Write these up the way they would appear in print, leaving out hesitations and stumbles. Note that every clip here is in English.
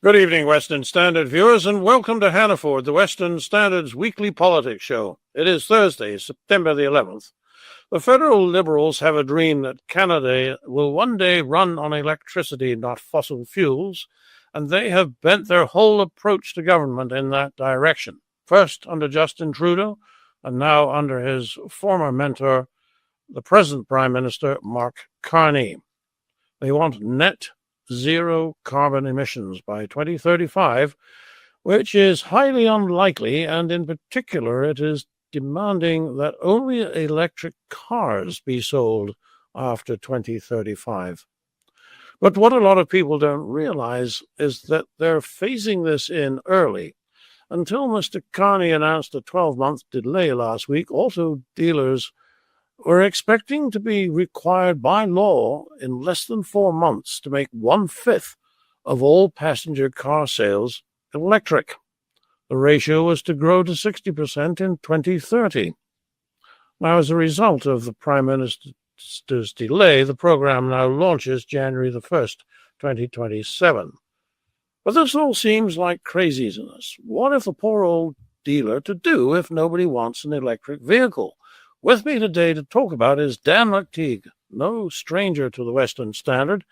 Good evening, Western Standard viewers, and welcome to Hannaford, the Western Standard's weekly politics show. It is Thursday, September the 11th. The federal Liberals have a dream that Canada will one day run on electricity, not fossil fuels, and they have bent their whole approach to government in that direction, first under Justin Trudeau, and now under his former mentor, the present Prime Minister, Carney. They want net zero carbon emissions by 2035, which is highly unlikely, and in particular it is demanding that only electric cars be sold after 2035. But what a lot of people don't realize is that they're phasing this in early. Until Mr. Carney announced a 12-month delay last week, auto dealers were expecting to be required by law in less than 4 months to make 1/5 of all passenger car sales electric. The ratio was to grow to 60% in 2030. Now, as a result of the Prime Minister's delay, the program now launches January the 1st, 2027. But this all seems like craziness. What if the poor old dealer to do if nobody wants an electric vehicle? With me today to talk about is Dan McTeague, no stranger to the Western Standard.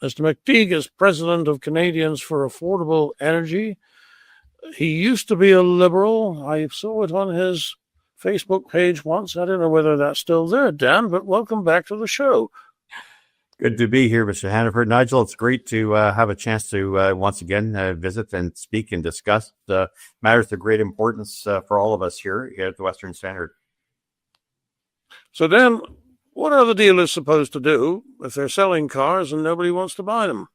Mr. McTeague is president of Canadians for Affordable Energy. He used to be a Liberal. I saw it on his Facebook page once. I don't know whether that's still there, Dan, but welcome back to the show. Good to be here, Mr. Hannaford. Nigel, it's great to have a chance to once again visit and speak and discuss matters of great importance for all of us here at the Western Standard. So then, what are the dealers supposed to do if they're selling cars and nobody wants to buy them?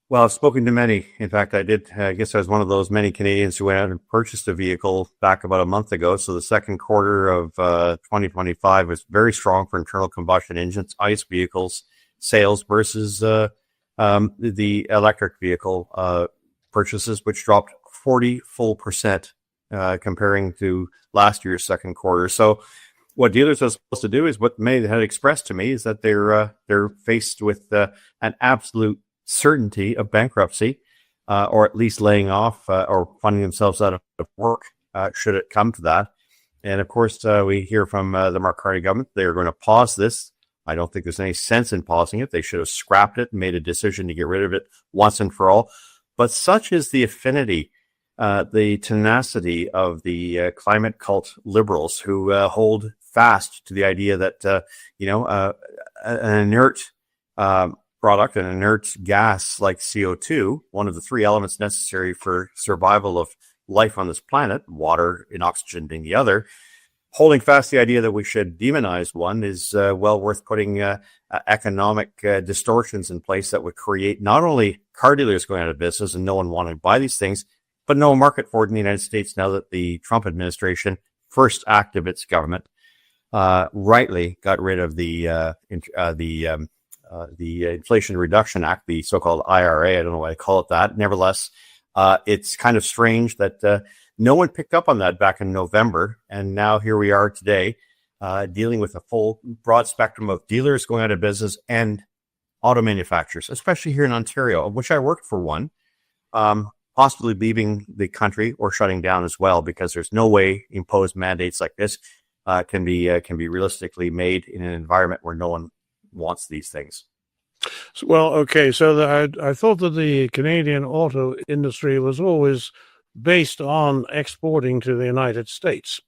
Well, I've spoken to many. In fact, I guess I was one of those many Canadians who went out and purchased a vehicle back about a month ago. So the second quarter of 2025 was very strong for internal combustion engines, ICE vehicles sales versus the electric vehicle purchases, which dropped 40% comparing to last year's second quarter. So what dealers are supposed to do is what May had expressed to me is that they're faced with an absolute certainty of bankruptcy, or at least laying off or finding themselves out of work should it come to that. And of course, we hear from the Mark Carney government they're going to pause this. I don't think there's any sense in pausing it. They should have scrapped it and made a decision to get rid of it once and for all. But such is the affinity, the tenacity of the climate cult Liberals who hold fast to the idea that, an inert product, an inert gas like CO2, one of the three elements necessary for survival of life on this planet, water and oxygen being the other, holding fast the idea that we should demonize one is well worth putting economic distortions in place that would create not only car dealers going out of business and no one wanting to buy these things, but no market for it in the United States now that the Trump administration, first act of its government, rightly got rid of the Inflation Reduction Act, the so-called IRA. I don't know why I call it that. Nevertheless, it's kind of strange that no one picked up on that back in November, and now here we are today, dealing with a full, broad spectrum of dealers going out of business and auto manufacturers, especially here in Ontario, of which I worked for one, possibly leaving the country or shutting down as well, because there's no way imposed mandates like this can be realistically made in an environment where no one wants these things. Well, okay, so I thought that the Canadian auto industry was always based on exporting to the United States.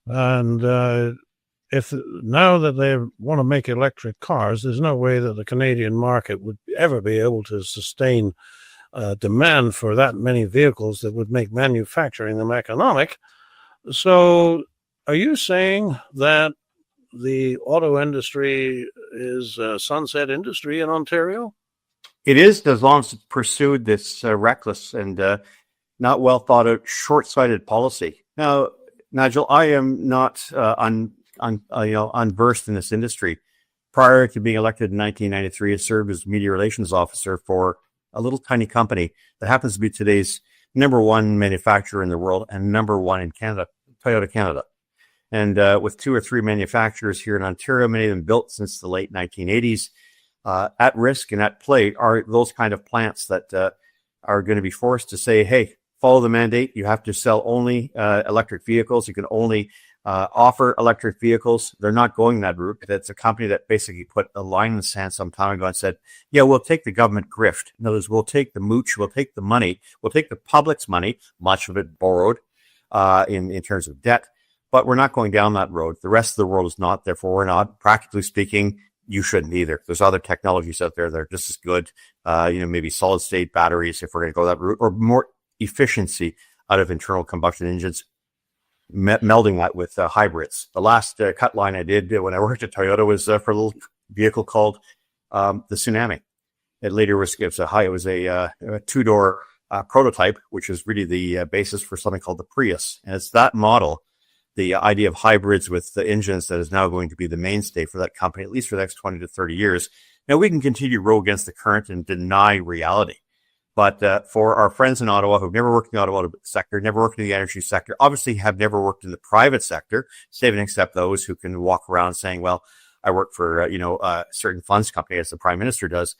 And if now that they want to make electric cars, there's no way that the Canadian market would ever be able to sustain demand for that many vehicles that would make manufacturing them economic. So are you saying that the auto industry is a sunset industry in Ontario? It is, as long as it's pursued this reckless and not well thought out, short-sighted policy. Now, Nigel, I am not unversed in this industry. Prior to being elected in 1993, I served as media relations officer for a little tiny company that happens to be today's number one manufacturer in the world and number one in Canada, Toyota Canada. And with two or three manufacturers here in Ontario, many of them built since the late 1980s, at risk and at play are those kind of plants that are going to be forced to say, hey, follow the mandate. You have to sell only electric vehicles. You can only offer electric vehicles. They're not going that route. That's a company that basically put a line in the sand some time ago and said, yeah, we'll take the government grift. In other words, we'll take the mooch, we'll take the money, we'll take the public's money, much of it borrowed in terms of debt, but we're not going down that road. The rest of the world is not, therefore we're not. Practically speaking, you shouldn't either. There's other technologies out there that are just as good, maybe solid state batteries if we're going to go that route, or more efficiency out of internal combustion engines, melding that with hybrids. The last cut line I did when I worked at Toyota was for a little vehicle called the Tsunami. It later was a two-door prototype, which is really the basis for something called the Prius. And it's that model, the idea of hybrids with the engines, that is now going to be the mainstay for that company, at least for the next 20 to 30 years. Now, we can continue to row against the current and deny reality. But for our friends in Ottawa who've never worked in the automotive sector, never worked in the energy sector, obviously have never worked in the private sector, save and except those who can walk around saying, well, I work for, a certain funds company, as the Prime Minister does.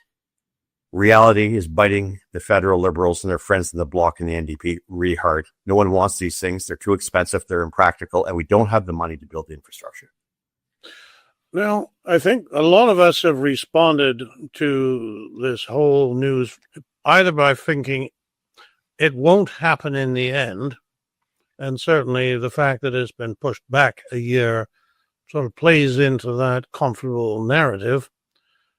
Reality is biting the federal Liberals and their friends in the Bloc and the NDP really hard. No one wants these things. They're too expensive. They're impractical. And we don't have the money to build the infrastructure. Well, I think a lot of us have responded to this whole news either by thinking it won't happen in the end, and certainly the fact that it's been pushed back a year sort of plays into that comfortable narrative.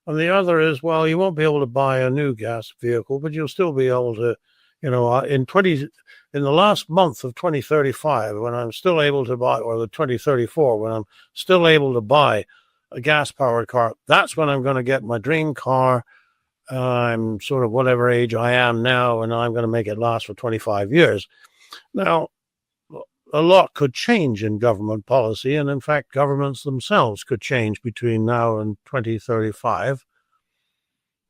And the other is, well, you won't be able to buy a new gas vehicle, but you'll still be able to, in the last month of 2035, when I'm still able to buy, or the 2034, when I'm still able to buy a gas-powered car, that's when I'm going to get my dream car. I'm sort of whatever age I am now, and I'm going to make it last for 25 years. Now, a lot could change in government policy, and in fact, governments themselves could change between now and 2035.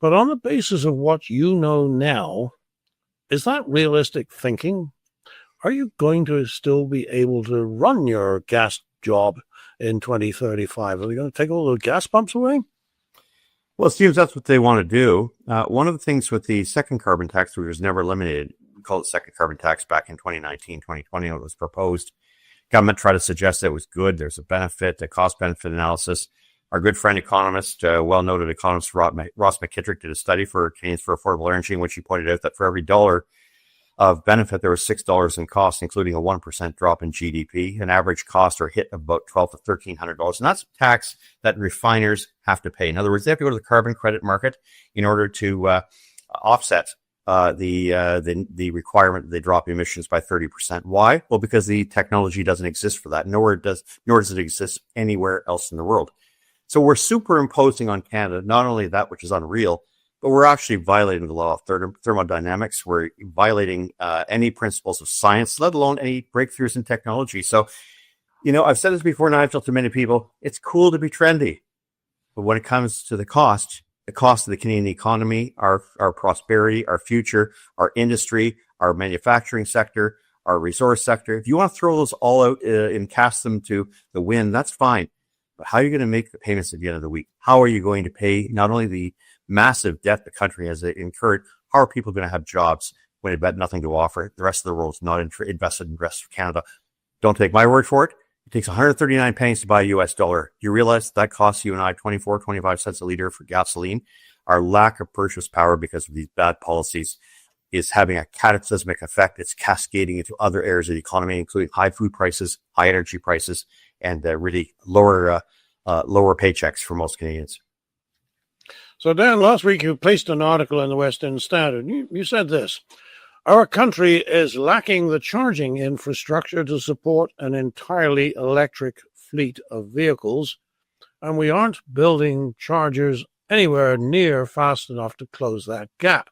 But on the basis of what you know now, is that realistic thinking? Are you going to still be able to run your gas job in 2035? Are they going to take all the gas pumps away? Well, it seems that's what they want to do. One of the things with the second carbon tax, which was never eliminated, we called it second carbon tax back in 2019, 2020, when it was proposed. Government tried to suggest that it was good. There's a benefit, a cost-benefit analysis. Our good friend economist, well-noted economist Ross McTeague, did a study for Canadians for Affordable Energy, in which he pointed out that for every dollar of benefit, there was $6 in cost, including a 1% drop in GDP, an average cost or hit of about $1,200 to $1,300. And that's a tax that refiners have to pay. In other words, they have to go to the carbon credit market in order to offset the requirement that they drop emissions by 30%. Why? Well, because the technology doesn't exist for that. Nor does it exist anywhere else in the world. So we're superimposing on Canada not only that which is unreal, but we're actually violating the law of thermodynamics. We're violating any principles of science, let alone any breakthroughs in technology. So, I've said this before, Nigel, to many people, it's cool to be trendy. But when it comes to the cost of the Canadian economy, our prosperity, our future, our industry, our manufacturing sector, our resource sector, if you want to throw those all out and cast them to the wind, that's fine. But how are you going to make the payments at the end of the week? How are you going to pay not only the massive debt the country has incurred, how are people going to have jobs when they've got nothing to offer? The rest of the world is not invested in the rest of Canada. Don't take my word for it. It takes 139 pennies to buy a US dollar. Do you realize that costs you and I 25 cents a liter for gasoline? Our lack of purchase power because of these bad policies is having a cataclysmic effect. It's cascading into other areas of the economy, including high food prices, high energy prices, and really lower paychecks for most Canadians. So, Dan, last week you placed an article in the West End Standard. You said this: our country is lacking the charging infrastructure to support an entirely electric fleet of vehicles, and we aren't building chargers anywhere near fast enough to close that gap.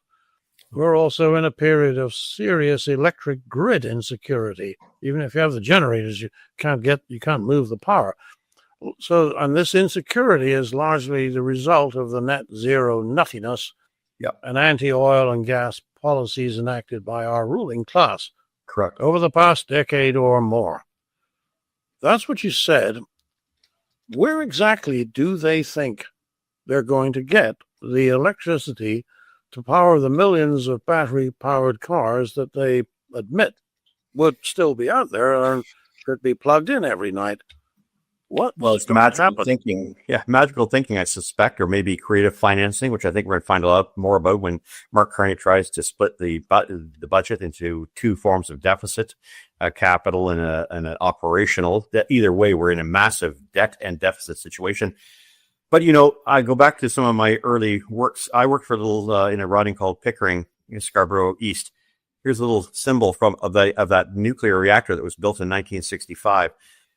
We're also in a period of serious electric grid insecurity. Even if you have the generators, you can't move the power. So, and this insecurity is largely the result of the net zero nuttiness and anti-oil and gas policies enacted by our ruling class. Correct. Over the past decade or more. That's what you said. Where exactly do they think they're going to get the electricity to power the millions of battery-powered cars that they admit would still be out there and could be plugged in every night. Well, it's magical thinking. Yeah, magical thinking, I suspect, or maybe creative financing, which I think we're going to find a lot more about when Mark Carney tries to split the budget into two forms of deficit, a capital and an operational. That either way, we're in a massive debt and deficit situation. But, I go back to some of my early works. I worked for a little in a riding called Pickering in Scarborough East. Here's a little symbol of that nuclear reactor that was built in 1965.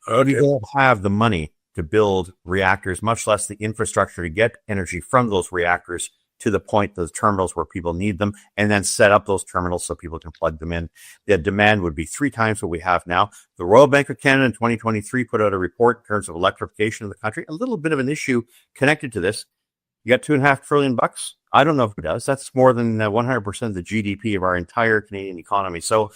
We don't have the money to build reactors, much less the infrastructure to get energy from those reactors to the point, those terminals where people need them, and then set up those terminals so people can plug them in. The demand would be 3 times what we have now. The Royal Bank of Canada in 2023 put out a report in terms of electrification of the country. A little bit of an issue connected to this. You got $2.5 trillion bucks. I don't know if it does. That's more than 100% of the GDP of our entire Canadian economy. So,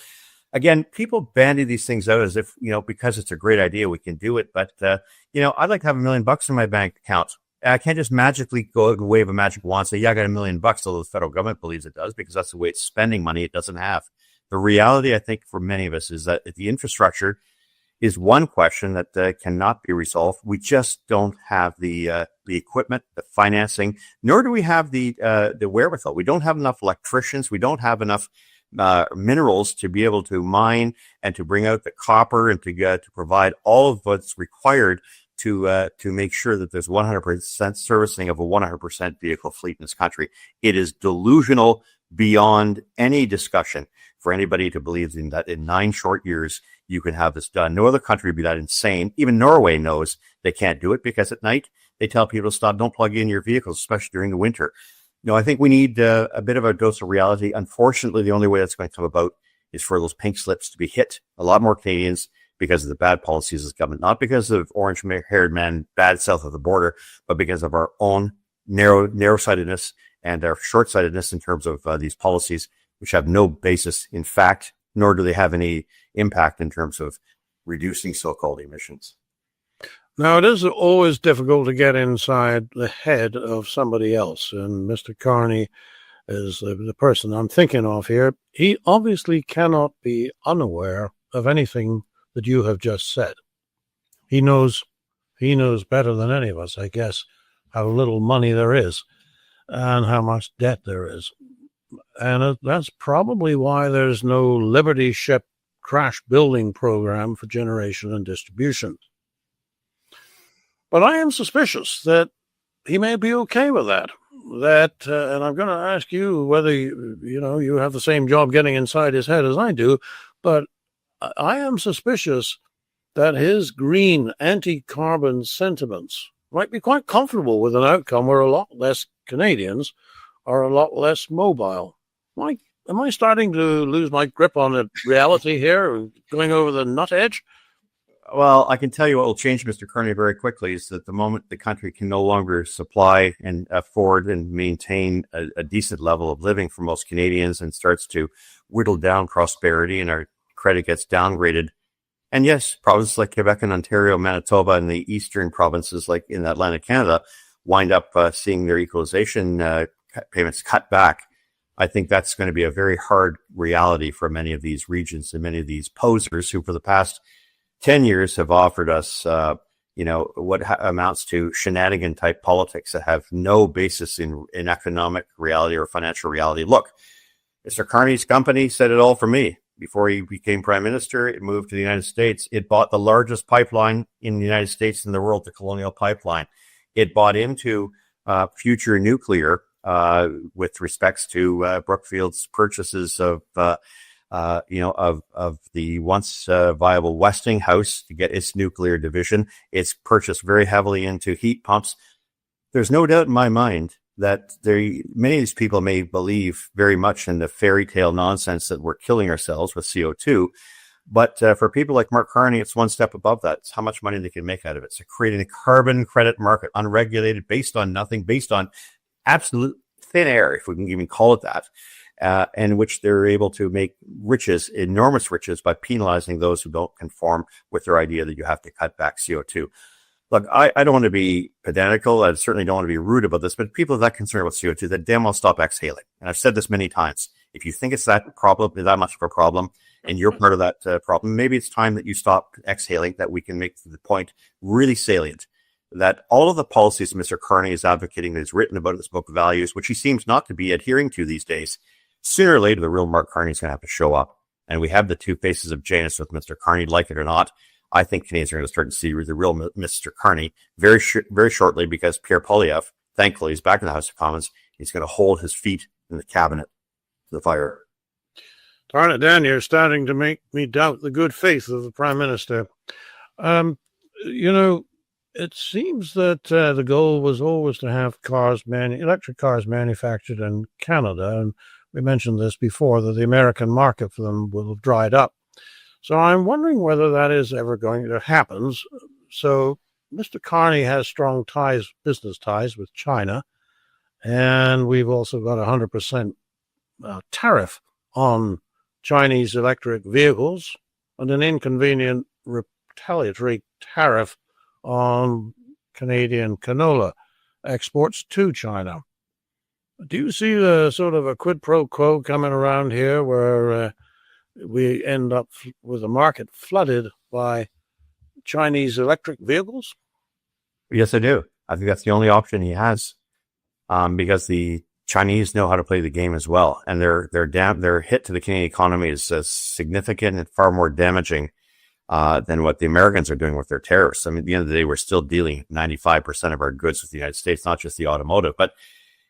again, people bandy these things out as if, because it's a great idea, we can do it. But, I'd like to have $1 million in my bank account. I can't just magically go wave a magic wand and say, yeah, I got $1 million, although the federal government believes it does, because that's the way it's spending money it doesn't have. The reality, I think, for many of us is that the infrastructure is one question that cannot be resolved. We just don't have the equipment, the financing, nor do we have the wherewithal. We don't have enough electricians. We don't have enough minerals to be able to mine and to bring out the copper and to provide all of what's required to make sure that there's 100% servicing of a 100% vehicle fleet in this country. It is delusional beyond any discussion for anybody to believe in that in 9 short years you can have this done. No other country would be that insane. Even Norway knows they can't do it because at night they tell people to stop, don't plug in your vehicles, especially during the winter. I think we need a bit of a dose of reality. Unfortunately, the only way that's going to come about is for those pink slips to be hit. A lot more Canadians because of the bad policies of this government, not because of orange-haired men bad south of the border, but because of our own narrow-sightedness and our short-sightedness in terms of these policies, which have no basis in fact, nor do they have any impact in terms of reducing so-called emissions. Now, it is always difficult to get inside the head of somebody else, and Mr. Carney is the person I'm thinking of here. He obviously cannot be unaware of anything that you have just said. He knows better than any of us, I guess, how little money there is and how much debt there is. And that's probably why there's no Liberty Ship crash building program for generation and distribution. But I am suspicious that he may be okay with that. And I'm going to ask you whether, you have the same job getting inside his head as I do, but I am suspicious that his green anti-carbon sentiments might be quite comfortable with an outcome where a lot less Canadians are a lot less mobile. Am I starting to lose my grip on the reality here, going over the nut edge? Well, I can tell you what will change Mr. Carney very quickly is that the moment the country can no longer supply and afford and maintain a decent level of living for most Canadians and starts to whittle down prosperity and our credit gets downgraded. And yes, provinces like Quebec and Ontario, Manitoba, and the eastern provinces like in Atlantic Canada wind up seeing their equalization payments cut back. I think that's going to be a very hard reality for many of these regions and many of these posers who for the past 10 years have offered us, what amounts to shenanigan type politics that have no basis in economic reality or financial reality. Look, Mr. Carney's company said it all for me. Before he became prime minister, it moved to the United States. It bought the largest pipeline in the United States in the world, the Colonial Pipeline. It bought into future nuclear with respects to Brookfield's purchases of the once viable Westinghouse to get its nuclear division. It's purchased very heavily into heat pumps. There's no doubt in my mind that many of these people may believe very much in the fairy tale nonsense that we're killing ourselves with CO2. But for people like Mark Carney, it's one step above that. It's how much money they can make out of it. So creating a carbon credit market, unregulated, based on nothing, based on absolute thin air, if we can even call it that, in which they're able to make riches, enormous riches, by penalizing those who don't conform with their idea that you have to cut back CO2. Look, I don't want to be pedantical. I certainly don't want to be rude about this, but people are that concerned about CO2, that damn well stop exhaling. And I've said this many times. If you think it's that much of a problem, and you're part of that problem, maybe it's time that you stop exhaling, that we can make the point really salient that all of the policies Mr. Carney is advocating, that he's written about in this book of values, which he seems not to be adhering to these days, sooner or later, the real Mark Carney is going to have to show up. And we have the two faces of Janus with Mr. Carney, like it or not. I think Canadians are going to start to see the real Mr. Carney very shortly, because Pierre Poilievre, thankfully, is back in the House of Commons. He's going to hold his feet in the cabinet to the fire. Darn it, Dan, you're starting to make me doubt the good faith of the Prime Minister. It seems that the goal was always to have electric cars manufactured in Canada, and we mentioned this before, that the American market for them will have dried up. So I'm wondering whether that is ever going to happen. So Mr. Carney has strong business ties with China, and we've also got 100% tariff on Chinese electric vehicles and an inconvenient retaliatory tariff on Canadian canola exports to China. Do you see the sort of a quid pro quo coming around here, where we end up with a market flooded by Chinese electric vehicles? Yes, I do. I think that's the only option he has, because the Chinese know how to play the game as well, and their hit to the Canadian economy is significant and far more damaging than what the Americans are doing with their tariffs. I mean, at the end of the day, we're still dealing 95% of our goods with the United States, not just the automotive. But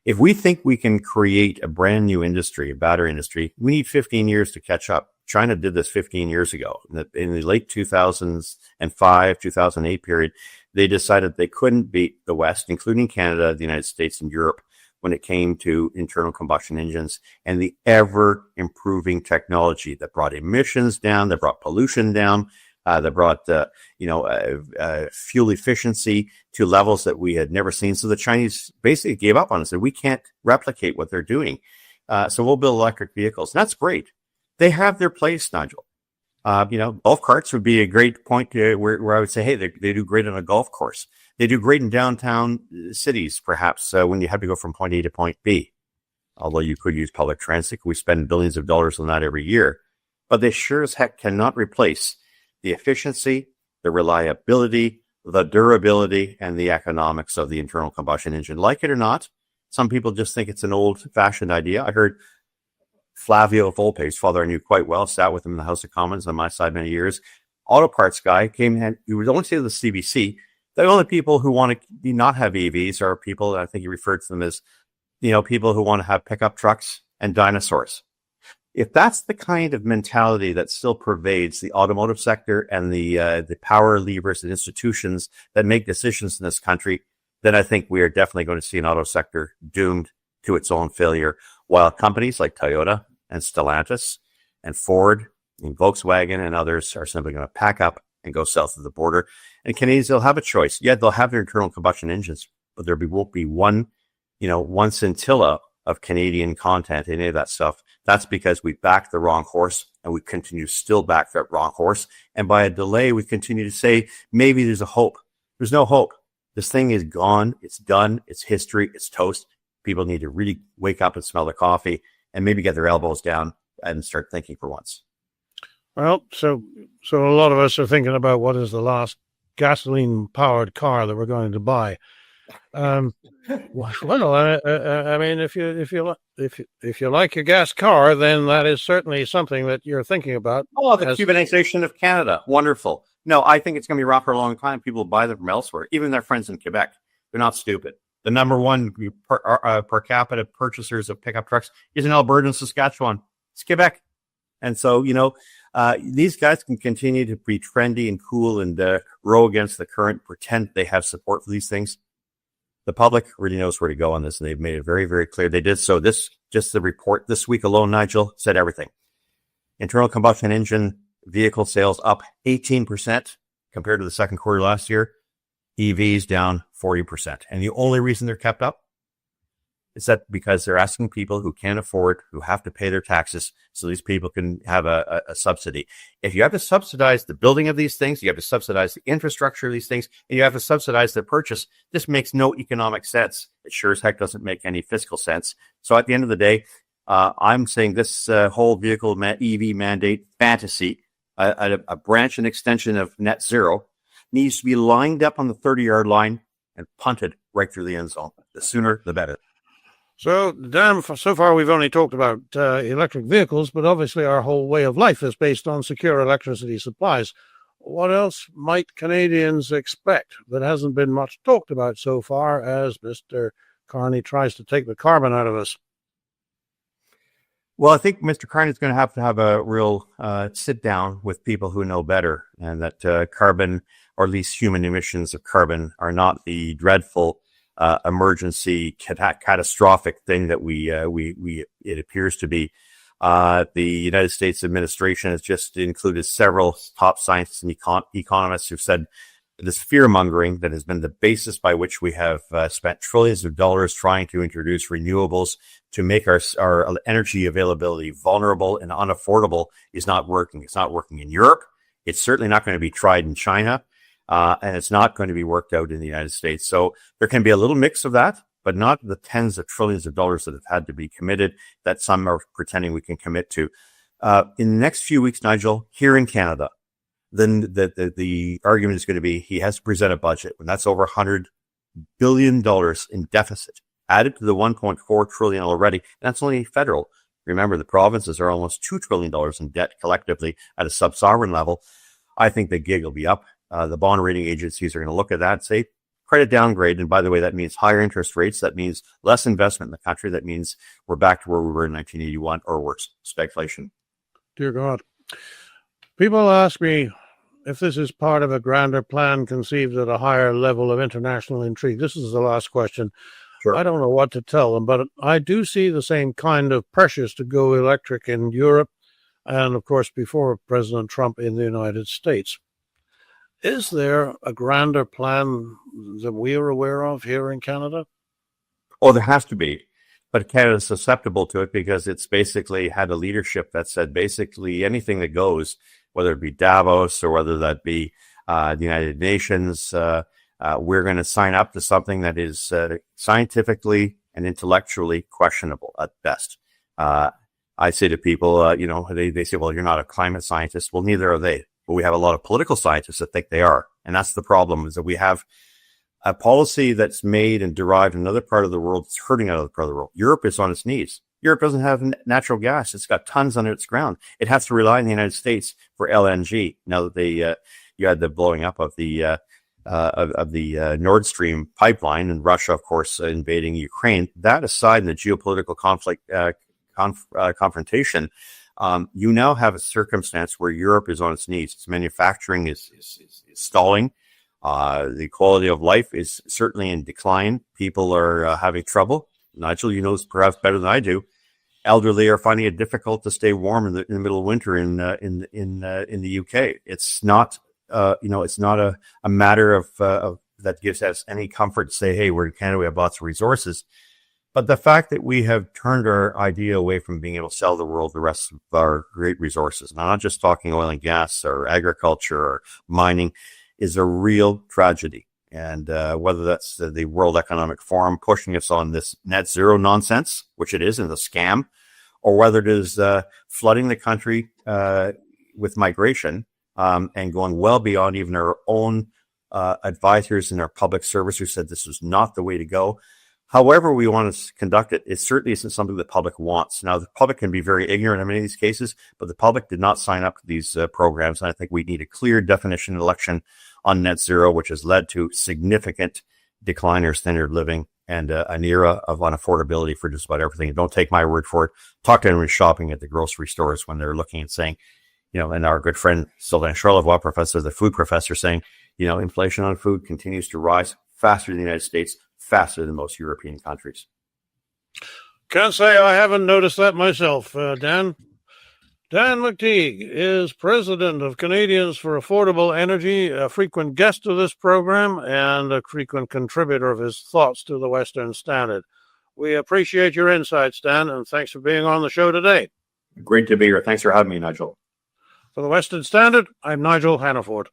if we think we can create a brand new industry, a battery industry, we need 15 years to catch up. China did this 15 years ago. In the late 2005, 2008 period, they decided they couldn't beat the West, including Canada, the United States, and Europe, when it came to internal combustion engines and the ever improving technology that brought emissions down, that brought pollution down, that brought fuel efficiency to levels that we had never seen. So the Chinese basically gave up on us and said, we can't replicate what they're doing. So we'll build electric vehicles. And that's great. They have their place, Nigel. Golf carts would be a great point where I would say, hey, they do great on a golf course. They do great in downtown cities, perhaps, when you have to go from point A to point B. Although you could use public transit. We spend billions of dollars on that every year. But they sure as heck cannot replace the efficiency, the reliability, the durability, and the economics of the internal combustion engine. Like it or not, some people just think it's an old-fashioned idea. I heard Flavio Volpe's father I knew quite well, sat with him in the House of Commons on my side many years. Auto parts guy came and he would only say to the CBC, the only people who want to not have EVs are people, I think he referred to them as, people who want to have pickup trucks and dinosaurs. If that's the kind of mentality that still pervades the automotive sector and the power levers and institutions that make decisions in this country, then I think we are definitely going to see an auto sector doomed to its own failure, while companies like Toyota and Stellantis and Ford and Volkswagen and others are simply going to pack up and go south of the border. And Canadians, they'll have a choice. Yeah, they'll have their internal combustion engines, but won't be one scintilla of Canadian content in any of that stuff. That's because we backed the wrong horse, and we continue to still back that wrong horse. And by a delay, we continue to say, maybe there's a hope. There's no hope. This thing is gone. It's done. It's history. It's toast. People need to really wake up and smell the coffee and maybe get their elbows down and start thinking for once. Well, so a lot of us are thinking about what is the last gasoline-powered car that we're going to buy. I mean, if you like your gas car, then that is certainly something that you're thinking about. Oh, the Cubanization of Canada, wonderful. No, I think it's going to be around for a long time. People buy them from elsewhere, even their friends in Quebec. They're not stupid. The number one per capita purchasers of pickup trucks is in Alberta and Saskatchewan. It's Quebec. And so, these guys can continue to be trendy and cool and row against the current, pretend they have support for these things. The public really knows where to go on this, and they've made it very, very clear. They did so. The report this week alone, Nigel, said everything. Internal combustion engine vehicle sales up 18% compared to the second quarter last year. EVs down 40%. And the only reason they're kept up? is that because they're asking people who can't afford, who have to pay their taxes, so these people can have a subsidy. If you have to subsidize the building of these things, you have to subsidize the infrastructure of these things, and you have to subsidize the purchase, this makes no economic sense. It sure as heck doesn't make any fiscal sense. So at the end of the day, I'm saying this whole vehicle EV mandate fantasy, a branch and extension of net zero, needs to be lined up on the 30-yard line and punted right through the end zone. The sooner, the better. So, Dan, so far we've only talked about electric vehicles, but obviously our whole way of life is based on secure electricity supplies. What else might Canadians expect that hasn't been much talked about so far as Mr. Carney tries to take the carbon out of us? Well, I think Mr. Carney is going to have a real sit down with people who know better, and that carbon, or at least human emissions of carbon, are not the dreadful emergency catastrophic thing that it appears to be. The United States administration has just included several top scientists and economists who've said this fear mongering that has been the basis by which we have spent trillions of dollars trying to introduce renewables to make our energy availability vulnerable and unaffordable is not working. It's not working in Europe. It's certainly not going to be tried in China. And it's not going to be worked out in the United States. So there can be a little mix of that, but not the tens of trillions of dollars that have had to be committed that some are pretending we can commit to. In the next few weeks, Nigel, here in Canada, then the argument is going to be he has to present a budget when that's over $100 billion in deficit, added to the $1.4 trillion already. And that's only federal. Remember, the provinces are almost $2 trillion in debt collectively at a sub-sovereign level. I think the gig will be up. The bond rating agencies are going to look at that and say, credit downgrade. And by the way, that means higher interest rates. That means less investment in the country. That means we're back to where we were in 1981 or worse, stagflation. Dear God. People ask me if this is part of a grander plan conceived at a higher level of international intrigue. This is the last question. Sure. I don't know what to tell them, but I do see the same kind of pressures to go electric in Europe and, of course, before President Trump in the United States. Is there a grander plan that we are aware of here in Canada? Oh, there has to be. But Canada is susceptible to it because it's basically had a leadership that said basically anything that goes, whether it be Davos or whether that be the United Nations, we're going to sign up to something that is scientifically and intellectually questionable at best. I say to people, they say, well, you're not a climate scientist. Well, neither are they. But we have a lot of political scientists that think they are. And that's the problem, is that we have a policy that's made and derived in another part of the world that's hurting another part of the world. Europe is on its knees. Europe doesn't have natural gas. It's got tons under its ground. It has to rely on the United States for LNG. Now that you had the blowing up of the Nord Stream pipeline and Russia, of course, invading Ukraine. That aside, in the geopolitical conflict confrontation, you now have a circumstance where Europe is on its knees. Its manufacturing is stalling. The quality of life is certainly in decline. People are having trouble. Nigel, you know this perhaps better than I do. Elderly are finding it difficult to stay warm in the middle of winter in the UK. It's not it's not a matter of that gives us any comfort to say, hey, we're in Canada, we have lots of resources. But the fact that we have turned our idea away from being able to sell the world the rest of our great resources, and I'm not just talking oil and gas or agriculture or mining, is a real tragedy. And whether that's the World Economic Forum pushing us on this net zero nonsense, which it is, and a scam, or whether it is flooding the country with migration and going well beyond even our own advisors in our public service who said this was not the way to go. However we want to conduct it, it certainly isn't something the public wants. Now, the public can be very ignorant in many of these cases, but the public did not sign up to these programs. And I think we need a clear definition election on net zero, which has led to significant decline in our standard of living and an era of unaffordability for just about everything. And don't take my word for it. Talk to anyone shopping at the grocery stores when they're looking and saying, and our good friend Sylvain Charlevoix, the food professor, saying, inflation on food continues to rise faster in the United States, faster than most European countries. Can't say I haven't noticed that myself, Dan. Dan McTeague is president of Canadians for Affordable Energy, a frequent guest of this program, and a frequent contributor of his thoughts to the Western Standard. We appreciate your insights, Dan, and thanks for being on the show today. Great to be here. Thanks for having me, Nigel. For the Western Standard, I'm Nigel Hannaford.